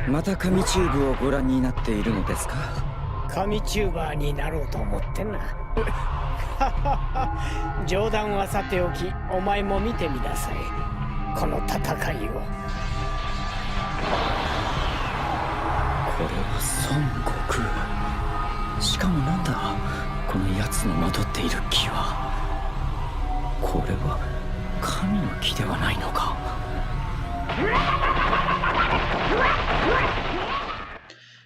また紙チューブをご覧になっているのですか？紙チューバーになろうと思ってな。冗談はさておき、お前も見てみなさい。この戦いを。これは孫悟空。しかもなんだ、この奴のまとっている木は。これは神の木ではないのか。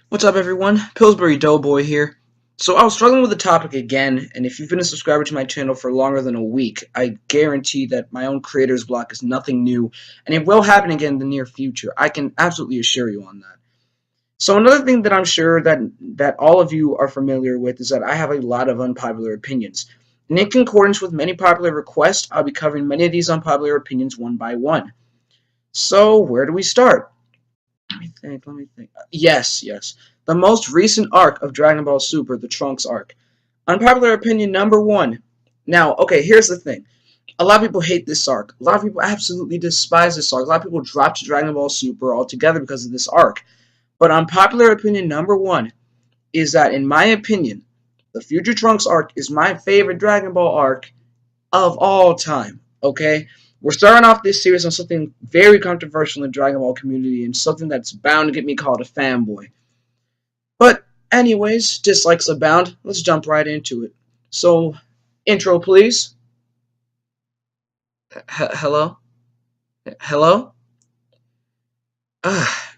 What's up, everyone? Pillsbury Doughboy here. So I was struggling with the topic again, and if you've been a subscriber to my channel for longer than a week, I guarantee that my own creator's block is nothing new, and it will happen again in the near future. I can absolutely assure you on that. So another thing that I'm sure that all of you are familiar with is that I have a lot of unpopular opinions. And in concordance with many popular requests, I'll be covering many of these unpopular opinions one by one. So where do we start? Let me think. Yes. The most recent arc of Dragon Ball Super, the Trunks arc. Unpopular opinion number 1. Now, okay, here's the thing. A lot of people hate this arc. A lot of people absolutely despise this arc. A lot of people dropped Dragon Ball Super altogether because of this arc. But unpopular opinion number 1 is that, in my opinion, the Future Trunks arc is my favorite Dragon Ball arc of all time, okay? We're starting off this series on something very controversial in the Dragon Ball community and something that's bound to get me called a fanboy. But anyways, dislikes abound. Let's jump right into it. So, intro please. Hello?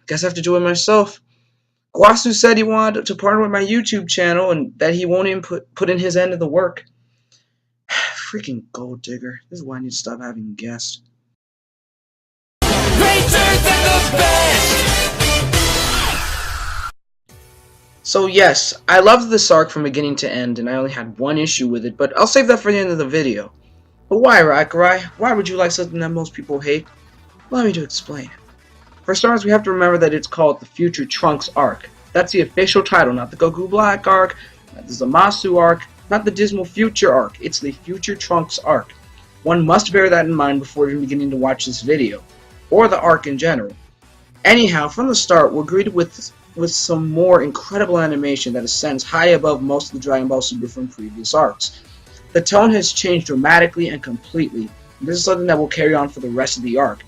Guess I have to do it myself. Guasu said he wanted to partner with my YouTube channel and that he won't even put in his end of the work. Freaking gold digger. This is why I need to stop having guests. So yes, I loved this arc from beginning to end, and I only had one issue with it, but I'll save that for the end of the video. But why, Rakurai? Why would you like something that most people hate? Allow me to explain. For starters, we have to remember that it's called the Future Trunks arc. That's the official title, not the Goku Black arc, not the Zamasu arc, not the Dismal Future arc. It's the Future Trunks arc. One must bear that in mind before even beginning to watch this video, or the arc in general. Anyhow, from the start, we're greeted with some more incredible animation that ascends high above most of the Dragon Ball Super from previous arcs. The tone has changed dramatically and completely, and this is something that will carry on for the rest of the arc.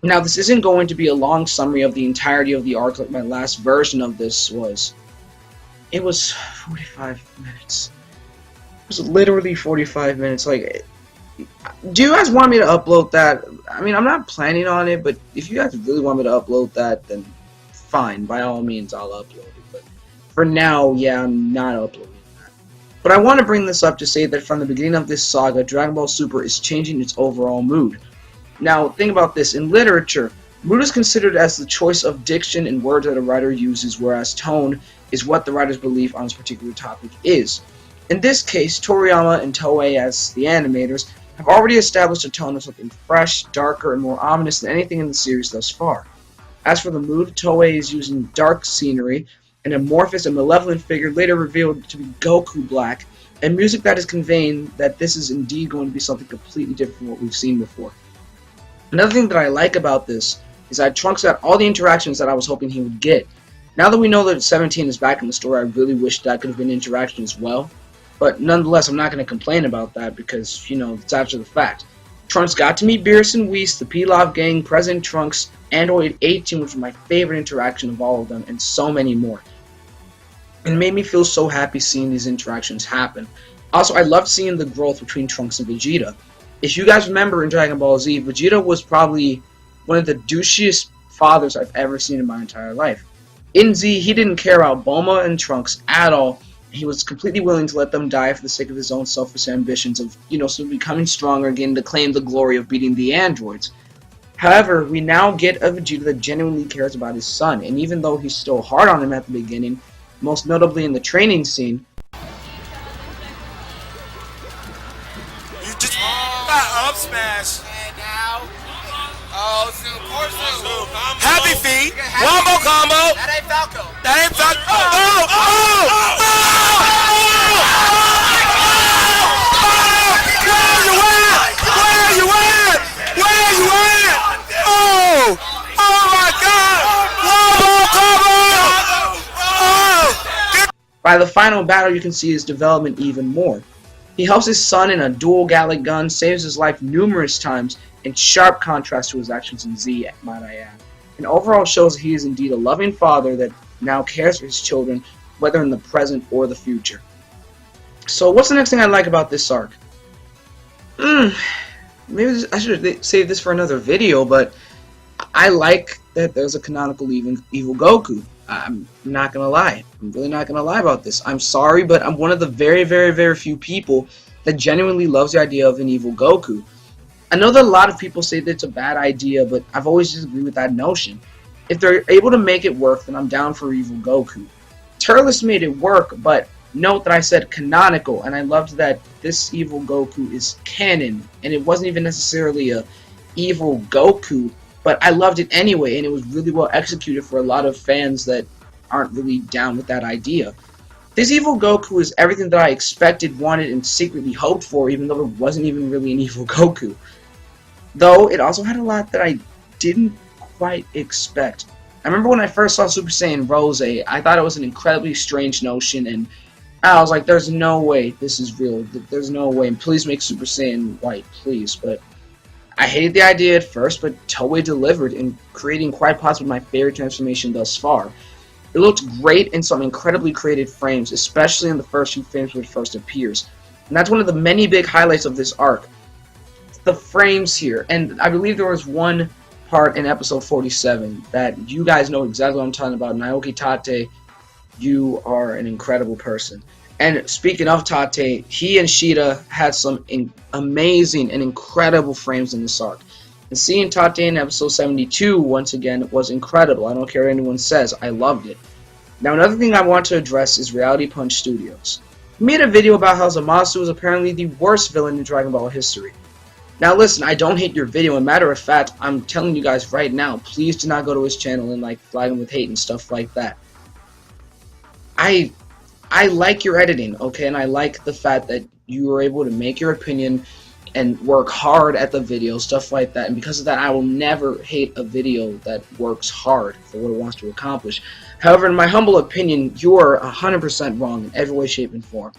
Now, this isn't going to be a long summary of the entirety of the arc like my last version of this was. It was 45 minutes. It was literally 45 minutes. Like, do you guys want me to upload that? I mean, I'm not planning on it, but if you guys really want me to upload that, then fine. By all means, I'll upload it. But for now, yeah, I'm not uploading that. But I want to bring this up to say that from the beginning of this saga, Dragon Ball Super is changing its overall mood. Now, think about this. In literature, mood is considered as the choice of diction and words that a writer uses, whereas tone is what the writer's belief on this particular topic is. In this case, Toriyama and Toei, as the animators, have already established a tone of something fresh, darker, and more ominous than anything in the series thus far. As for the mood, Toei is using dark scenery, an amorphous and malevolent figure later revealed to be Goku Black, and music that is conveying that this is indeed going to be something completely different from what we've seen before. Another thing that I like about this is that Trunks got all the interactions that I was hoping he would get. Now that we know that 17 is back in the story, I really wish that could have been interaction as well. But nonetheless, I'm not going to complain about that because, you know, it's after the fact. Trunks got to meet Beerus and Whis, the Pilaf Gang, President Trunks, Android 18, which was my favorite interaction of all of them, and so many more. And it made me feel so happy seeing these interactions happen. Also, I loved seeing the growth between Trunks and Vegeta. If you guys remember in Dragon Ball Z, Vegeta was probably one of the douchiest fathers I've ever seen in my entire life. In Z, he didn't care about Bulma and Trunks at all. He was completely willing to let them die for the sake of his own selfish ambitions of, so becoming stronger again to claim the glory of beating the androids. However, we now get a Vegeta that genuinely cares about his son, and even though he's still hard on him at the beginning, most notably in the training scene, Up smash. And now. Oh, Zoom. Happy feet. Wombo combo. That ain't Falco. Where you at? Oh my God. Wombo By the final battle, you can see his development even more. He helps his son in a dual Gatling gun, saves his life numerous times, in sharp contrast to his actions in Z, might I add. And overall shows that he is indeed a loving father that now cares for his children, whether in the present or the future. So what's the next thing I like about this arc? Maybe I should save this for another video, but I like that there's a canonical evil Goku. I'm not gonna lie. I'm really not gonna lie about this. I'm sorry, but I'm one of the very, very, very few people that genuinely loves the idea of an evil Goku. I know that a lot of people say that it's a bad idea, but I've always disagreed with that notion. If they're able to make it work, then I'm down for evil Goku. Turles made it work, but note that I said canonical, and I loved that this evil Goku is canon, and it wasn't even necessarily a evil Goku, but I loved it anyway, and it was really well executed for a lot of fans that aren't really down with that idea. This evil Goku is everything that I expected, wanted, and secretly hoped for, even though it wasn't even really an evil Goku. Though, it also had a lot that I didn't quite expect. I remember when I first saw Super Saiyan Rose, I thought it was an incredibly strange notion, and I was like, there's no way this is real. There's no way, and please make Super Saiyan white, please. But I hated the idea at first, but Toei delivered in creating quite possibly my favorite transformation thus far. It looked great in some incredibly creative frames, especially in the first few frames when it first appears. And that's one of the many big highlights of this arc. The frames here, and I believe there was one part in episode 47 that you guys know exactly what I'm talking about. Naoki Tate, you are an incredible person. And speaking of Tate, he and Shida had some amazing and incredible frames in this arc. And seeing Tate in episode 72 once again was incredible. I don't care what anyone says, I loved it. Now another thing I want to address is Reality Punch Studios. We made a video about how Zamasu is apparently the worst villain in Dragon Ball history. Now listen, I don't hate your video. As a matter of fact, I'm telling you guys right now, please do not go to his channel and like flag him with hate and stuff like that. I like your editing, okay, and I like the fact that you were able to make your opinion and work hard at the video, stuff like that. And because of that, I will never hate a video that works hard for what it wants to accomplish. However, in my humble opinion, you are 100% wrong in every way, shape, and form.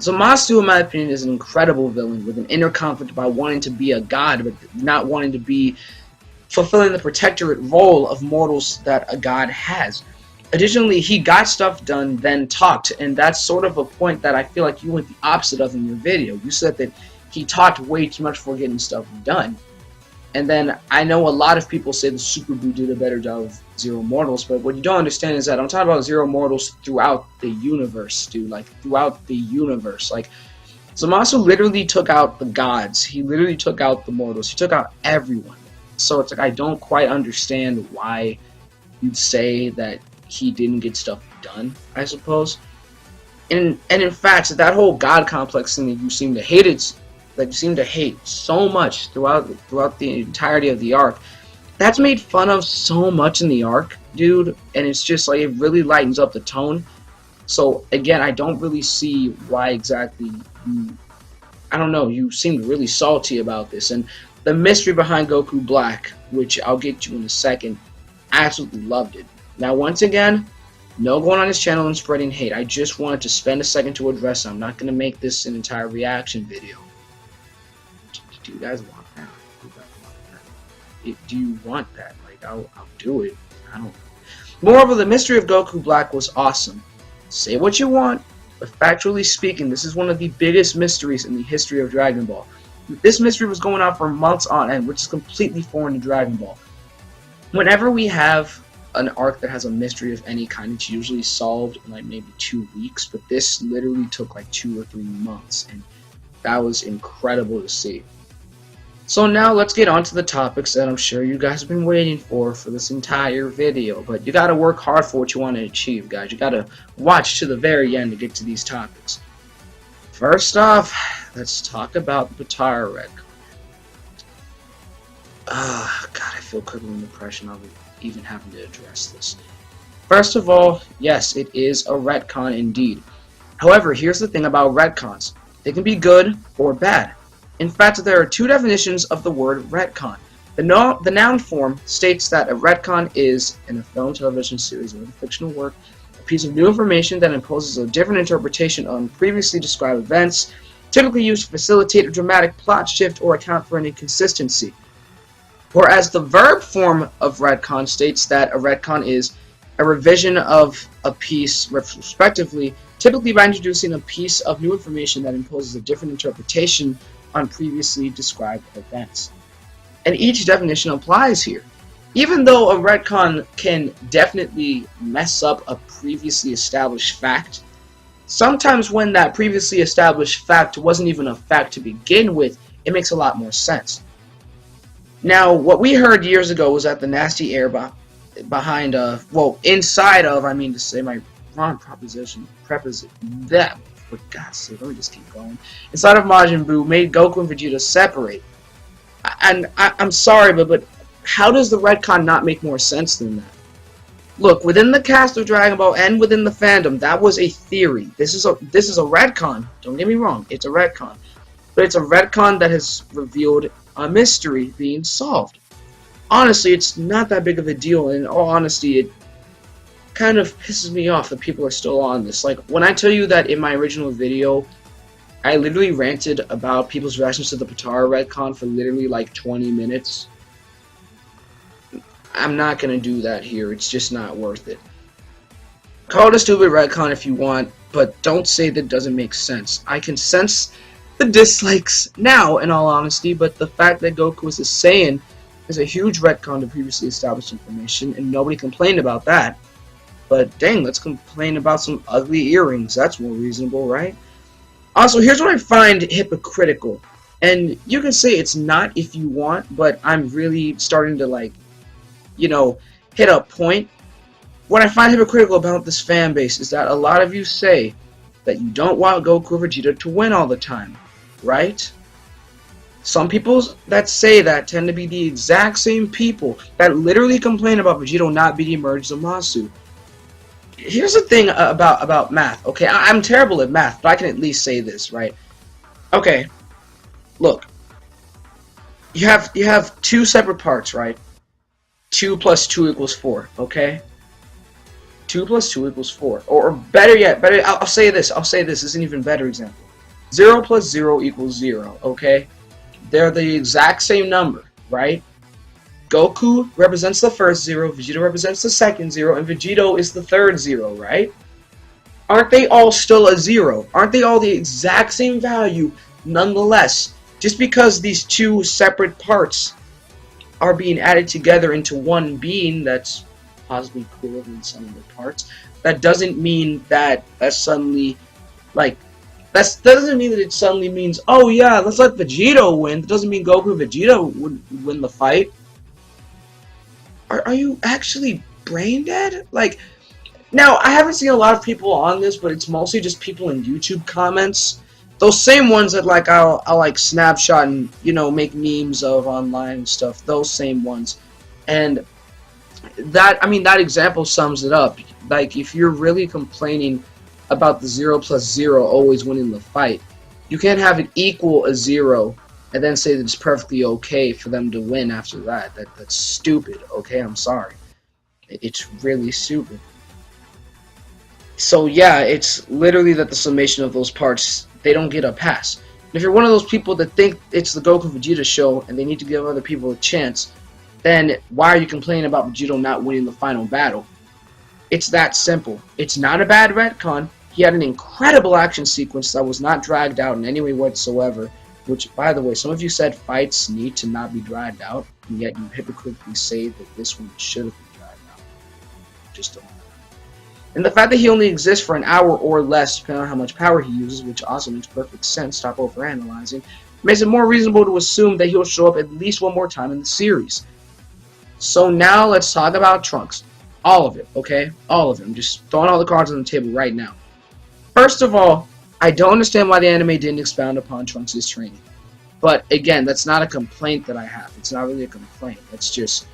Zamasu, in my opinion, is an incredible villain with an inner conflict about wanting to be a god, but not wanting to be fulfilling the protectorate role of mortals that a god has. Additionally, he got stuff done, then talked, and that's sort of a point that I feel like you went the opposite of in your video. You said that he talked way too much before getting stuff done. And then I know a lot of people say the Super Buu did a better job of Zero Mortals, but what you don't understand is that I'm talking about Zero Mortals throughout the universe, dude. Like, throughout the universe. Like, Zamasu literally took out the gods. He literally took out the mortals. He took out everyone. So it's like, I don't quite understand why you'd say that he didn't get stuff done, I suppose. And in fact, that whole god complex thing that you seem to hate, that you seem to hate so much throughout the entirety of the arc, that's made fun of so much in the arc, dude, and it's just like, it really lightens up the tone. So again, I don't really see why exactly you, I don't know, you seemed really salty about this. And the mystery behind Goku Black, which I'll get to in a second, I absolutely loved it. Now once again, no going on his channel and spreading hate. I just wanted to spend a second to address it. I'm not going to make this an entire reaction video. Do you guys want that? Do you want that? Like, I'll do it. I don't know. Moreover, the mystery of Goku Black was awesome. Say what you want, but factually speaking, this is one of the biggest mysteries in the history of Dragon Ball. This mystery was going on for months on end, which is completely foreign to Dragon Ball. Whenever we have an arc that has a mystery of any kind, it's usually solved in like maybe 2 weeks, but this literally took like 2 or 3 months, and that was incredible to see. So now let's get on to the topics that I'm sure you guys have been waiting for this entire video. But you gotta work hard for what you want to achieve, guys. You gotta watch to the very end to get to these topics. First off, let's talk about the Potara retcon. God, I feel crippling depression of even having to address this. First of all, yes, it is a retcon indeed. However, here's the thing about retcons. They can be good or bad. In fact, there are 2 definitions of the word retcon. The noun form states that a retcon is, in a film, television series, or a fictional work, a piece of new information that imposes a different interpretation on previously described events, typically used to facilitate a dramatic plot shift or account for an inconsistency. Whereas the verb form of retcon states that a retcon is a revision of a piece retrospectively, typically by introducing a piece of new information that imposes a different interpretation on previously described events. And each definition applies here. Even though a retcon can definitely mess up a previously established fact, sometimes when that previously established fact wasn't even a fact to begin with, it makes a lot more sense. Now, what we heard years ago was that the nasty air inside of, I mean to say my wrong preposition, that, for God's sake, let me just keep going. Inside of Majin Buu made Goku and Vegeta separate. And I'm sorry, but how does the retcon not make more sense than that? Look, within the cast of Dragon Ball and within the fandom, that was a theory. This is a retcon. Don't get me wrong, it's a retcon. But it's a retcon that has revealed a mystery being solved. Honestly, it's not that big of a deal, and in all honesty, it kind of pisses me off that people are still on this. Like, when I tell you that in my original video, I literally ranted about people's reactions to the Potara retcon for literally like 20 minutes. I'm not gonna do that here, it's just not worth it. Call it a stupid retcon if you want, but don't say that doesn't make sense. I can sense the dislikes now, in all honesty, but the fact that Goku is a Saiyan is a huge retcon to previously established information, and nobody complained about that. But dang, let's complain about some ugly earrings. That's more reasonable, right? Also, here's what I find hypocritical. And you can say it's not if you want, but I'm really starting to, like, you know, hit a point. What I find hypocritical about this fan base is that a lot of you say that you don't want Goku or Vegeta to win all the time, right? Some people that say that tend to be the exact same people that literally complain about Vegeta not beating Merge Zamasu. Here's the thing about math, okay? I'm terrible at math, but I can at least say this, right? Okay, look. You have two separate parts, right? 2 plus 2 equals 4, okay? 2 plus 2 equals 4. Or better yet, I'll say this. This is an even better example. 0 plus 0 equals 0, okay? They're the exact same number, right? Goku represents the first 0, Vegeta represents the second 0, and Vegito is the third 0, right? Aren't they all still a 0? Aren't they all the exact same value nonetheless? Just because these two separate parts are being added together into one being that's possibly cooler than some of the parts, that doesn't mean that suddenly, like, that doesn't mean that it suddenly means, oh yeah, let's let Vegito win. That doesn't mean Goku and Vegeta would win the fight. Are you actually brain dead? Like, now, I haven't seen a lot of people on this, but it's mostly just people in YouTube comments. Those same ones that, like, I'll like, snapshot and, you know, make memes of online and stuff. Those same ones. And that, I mean, that example sums it up. Like, if you're really complaining about the 0 plus 0 always winning the fight, you can't have it equal a 0 and then say that it's perfectly okay for them to win after that. That's stupid, okay? I'm sorry. It's really stupid. So yeah, it's literally that the summation of those parts, they don't get a pass. And if you're one of those people that think it's the Goku Vegeta show and they need to give other people a chance, then why are you complaining about Vegito not winning the final battle? It's that simple. It's not a bad retcon. He had an incredible action sequence that was not dragged out in any way whatsoever, which, by the way, some of you said fights need to not be dragged out, and yet you hypocritically say that this one should have been dragged out. Just don't. And the fact that he only exists for an hour or less, depending on how much power he uses, which also makes perfect sense, stop overanalyzing, makes it more reasonable to assume that he'll show up at least one more time in the series. So now let's talk about Trunks. All of it, okay? All of it. I'm just throwing all the cards on the table right now. First of all, I don't understand why the anime didn't expound upon Trunks' training. But again, that's not a complaint that I have. It's not really a complaint. It's just,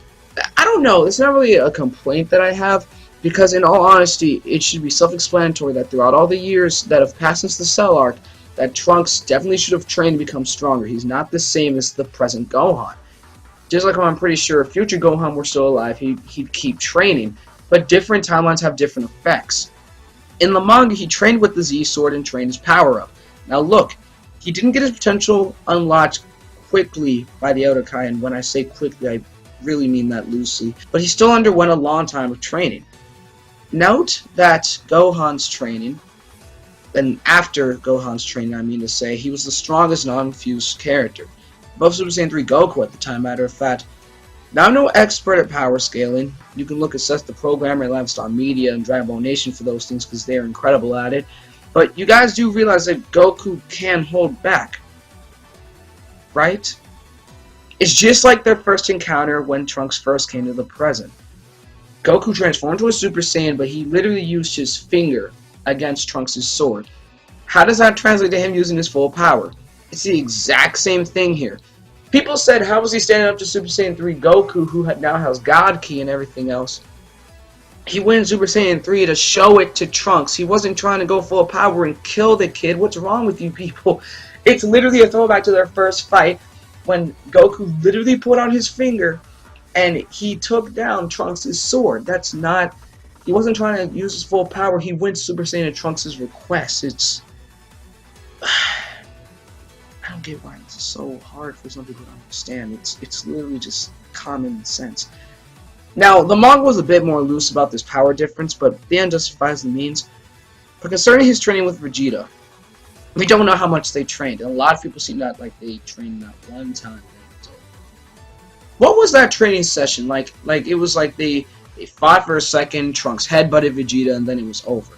I don't know. It's not really a complaint that I have, because in all honesty, it should be self-explanatory that throughout all the years that have passed since the Cell arc, that Trunks definitely should have trained to become stronger. He's not the same as the present Gohan. Just like I'm pretty sure if future Gohan were still alive, he'd keep training. But different timelines have different effects. In the manga, he trained with the Z Sword and trained his power up. Now look, he didn't get his potential unlocked quickly by the Outer Kai, and when I say quickly, I really mean that loosely. But he still underwent a long time of training. Note that Gohan's training, and after Gohan's training, I mean to say, he was the strongest non-fused character. Above Super Saiyan 3 Goku at the time, matter of fact. Now I'm no expert at power scaling. You can look at Seth the Programmer, Limestone Media, and Dragon Ball Nation for those things because they're incredible at it. But you guys do realize that Goku can hold back, right? It's just like their first encounter when Trunks first came to the present. Goku transformed into a Super Saiyan, but he literally used his finger against Trunks' sword. How does that translate to him using his full power? It's the exact same thing here. People said, how was he standing up to Super Saiyan 3 Goku, who now has God Ki and everything else? He went Super Saiyan 3 to show it to Trunks. He wasn't trying to go full power and kill the kid. What's wrong with you people? It's literally a throwback to their first fight when Goku literally put on his finger and he took down Trunks' sword. That's not... He wasn't trying to use his full power. He went Super Saiyan at Trunks' request. It's... I don't get why it's so hard for some people to understand. It's literally just common sense. Now, the manga was a bit more loose about this power difference, but the end justifies the means. But concerning his training with Vegeta, we don't know how much they trained, and a lot of people seem that like they trained that one time. What was that training session like? Like it was like they fought for a second, Trunks headbutted Vegeta, and then it was over.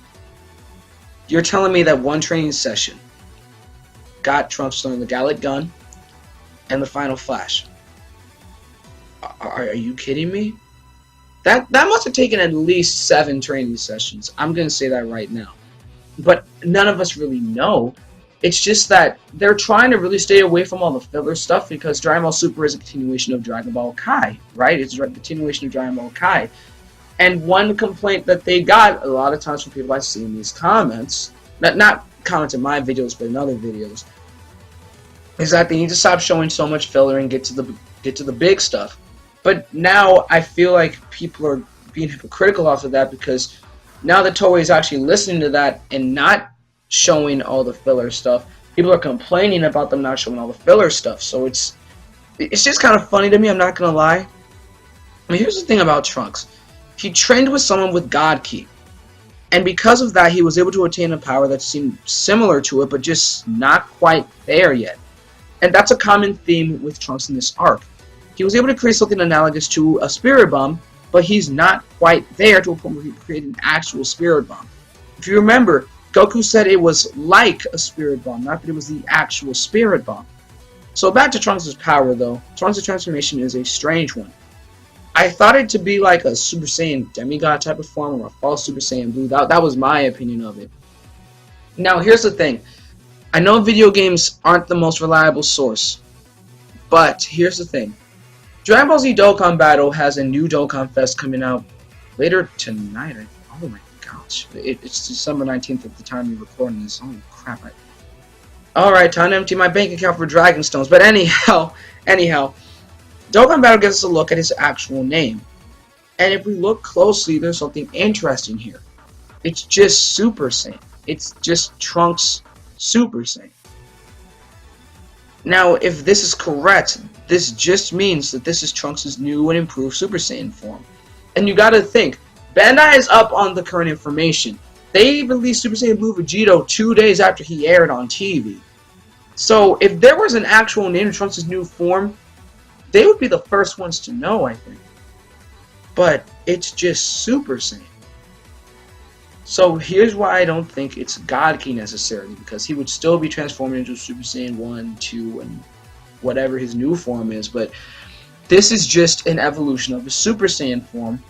You're telling me that one training session got Trunks to learn the Gallic Gun and the Final Flash? Are you kidding me? That must have taken at least 7 training sessions. I'm going to say that right now. But none of us really know. It's just that they're trying to really stay away from all the filler stuff because Dragon Ball Super is a continuation of Dragon Ball Kai, right? It's a continuation of Dragon Ball Kai. And one complaint that they got a lot of times from people I see in these comments, not comments in my videos, but in other videos, is that they need to stop showing so much filler and get to the big stuff. But now I feel like people are being hypocritical off of that because now that Toei is actually listening to that and not showing all the filler stuff, people are complaining about them not showing all the filler stuff. So it's just kind of funny to me, I'm not going to lie. I mean, here's the thing about Trunks. He trained with someone with God Ki. And because of that, he was able to attain a power that seemed similar to it, but just not quite there yet. And that's a common theme with Trunks in this arc. He was able to create something analogous to a spirit bomb, but he's not quite there to a point where he created an actual spirit bomb. If you remember, Goku said it was like a spirit bomb, not that it was the actual spirit bomb. So back to Trunks' power though. Trunks' transformation is a strange one. I thought it to be like a Super Saiyan demigod type of form or a false Super Saiyan Blue. That was my opinion of it. Now here's the thing. I know video games aren't the most reliable source, but here's the thing. Dragon Ball Z Dokkan Battle has a new Dokkan Fest coming out later tonight. Oh my gosh. It's December 19th at the time you're recording this. Holy crap. Alright, time to empty my bank account for Dragon Stones. But anyhow, Dokkan Battle gives us a look at his actual name. And if we look closely, there's something interesting here. It's just Super Saiyan. It's just Trunks Super Saiyan. Now, if this is correct, this just means that this is Trunks' new and improved Super Saiyan form. And you gotta think, Bandai is up on the current information. They released Super Saiyan Blue Vegito 2 days after he aired on TV. So, if there was an actual name to Trunks' new form, they would be the first ones to know, I think. But it's just Super Saiyan. So here's why I don't think it's God Ki necessarily, because he would still be transforming into Super Saiyan 1, 2, and whatever his new form is, but this is just an evolution of his Super Saiyan form.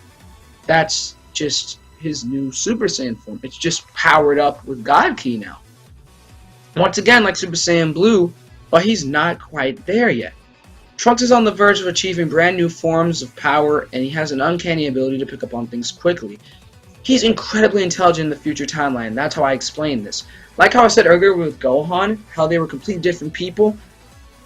That's just his new Super Saiyan form. It's just powered up with God Ki now. Once again, like Super Saiyan Blue, but he's not quite there yet. Trunks is on the verge of achieving brand new forms of power, and he has an uncanny ability to pick up on things quickly. He's incredibly intelligent in the future timeline. That's how I explain this. Like how I said earlier with Gohan, how they were completely different people.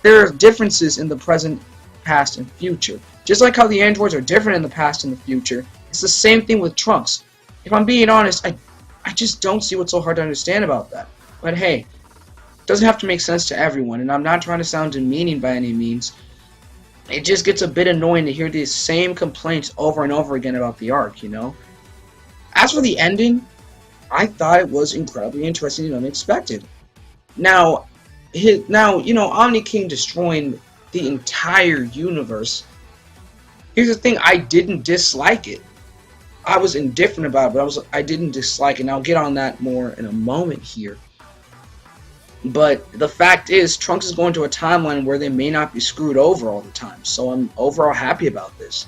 There are differences in the present past and future. Just like how the androids are different in the past and the future, it's the same thing with Trunks. If I'm being honest, I just don't see what's so hard to understand about that. But hey, it doesn't have to make sense to everyone, and I'm not trying to sound demeaning by any means. It just gets a bit annoying to hear these same complaints over and over again about the arc, you know? As for the ending, I thought it was incredibly interesting and unexpected. Now, Omni King destroying the entire universe. Here's the thing, I didn't dislike it. I was indifferent about it, but I didn't dislike it, and I'll get on that more in a moment here. But the fact is, Trunks is going to a timeline where they may not be screwed over all the time, so I'm overall happy about this.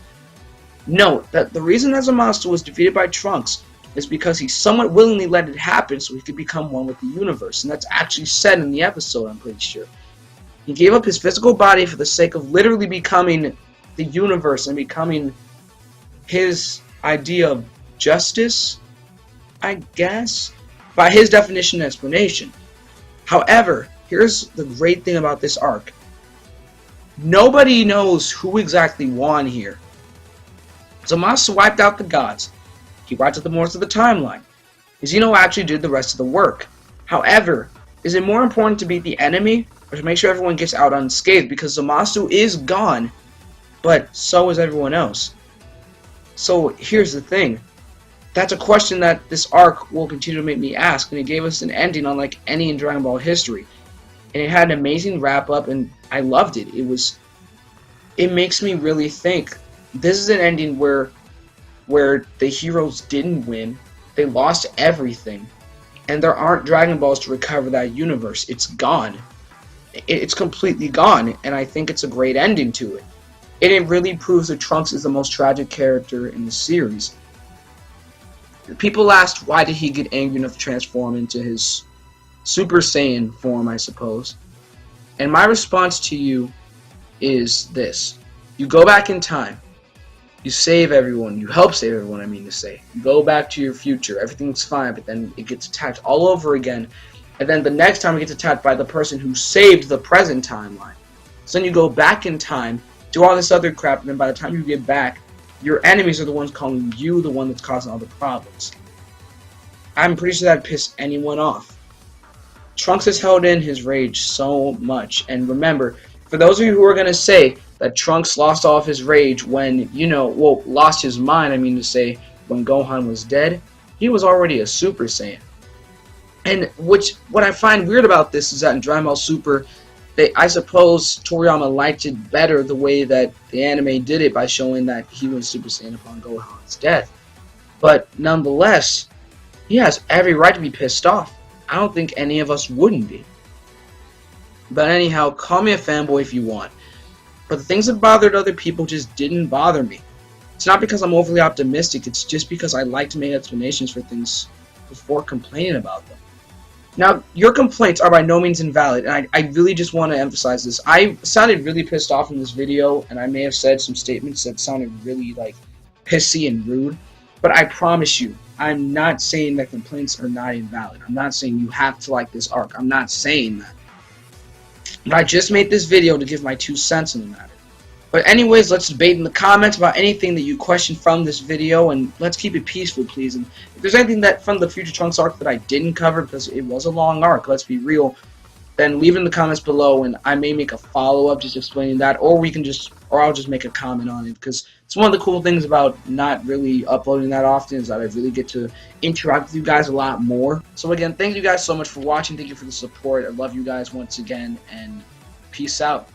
Note that the reason that Zamasu was defeated by Trunks is because he somewhat willingly let it happen so he could become one with the universe, and that's actually said in the episode, I'm pretty sure. He gave up his physical body for the sake of literally becoming the universe and becoming his idea of justice, I guess, by his definition and explanation. However, here's the great thing about this arc. Nobody knows who exactly won here. Zamasu wiped out the gods. He wiped out the mortals of the timeline. Zeno actually did the rest of the work. However, is it more important to beat the enemy or to make sure everyone gets out unscathed? Because Zamasu is gone, but so is everyone else. So here's the thing. That's a question that this arc will continue to make me ask, and it gave us an ending unlike any in Dragon Ball history. And it had an amazing wrap-up, and I loved it. It makes me really think. This is an ending where the heroes didn't win, they lost everything, and there aren't Dragon Balls to recover that universe. It's gone. It's completely gone, and I think it's a great ending to it. And it really proves that Trunks is the most tragic character in the series. People asked why did he get angry enough to transform into his Super Saiyan form, I suppose. And my response to you is this. You go back in time. You save everyone. You help save everyone, I mean to say. You go back to your future. Everything's fine, but then it gets attacked all over again. And then the next time it gets attacked by the person who saved the present timeline. So then you go back in time, do all this other crap, and then by the time you get back, your enemies are the ones calling you the one that's causing all the problems. I'm pretty sure that pissed anyone off. Trunks has held in his rage so much. And remember, for those of you who are going to say that Trunks lost all of his rage when, lost his mind, I mean to say, when Gohan was dead, he was already a Super Saiyan. And what I find weird about this is that in Dragon Ball Super, I suppose Toriyama liked it better the way that the anime did it by showing that he was Super Saiyan upon Gohan's death. But nonetheless, he has every right to be pissed off. I don't think any of us wouldn't be. But anyhow, call me a fanboy if you want. But the things that bothered other people just didn't bother me. It's not because I'm overly optimistic, it's just because I like to make explanations for things before complaining about them. Now, your complaints are by no means invalid, and I really just want to emphasize this. I sounded really pissed off in this video, and I may have said some statements that sounded really, pissy and rude. But I promise you, I'm not saying that complaints are not invalid. I'm not saying you have to like this arc. I'm not saying that. But I just made this video to give my 2 cents on the matter. But anyways, let's debate in the comments about anything that you question from this video, and let's keep it peaceful, please. And if there's anything that from the Future Trunks arc that I didn't cover, because it was a long arc, let's be real, then leave it in the comments below, and I may make a follow-up just explaining that, or I'll just make a comment on it, because it's one of the cool things about not really uploading that often is that I really get to interact with you guys a lot more. So again, thank you guys so much for watching. Thank you for the support. I love you guys once again, and peace out.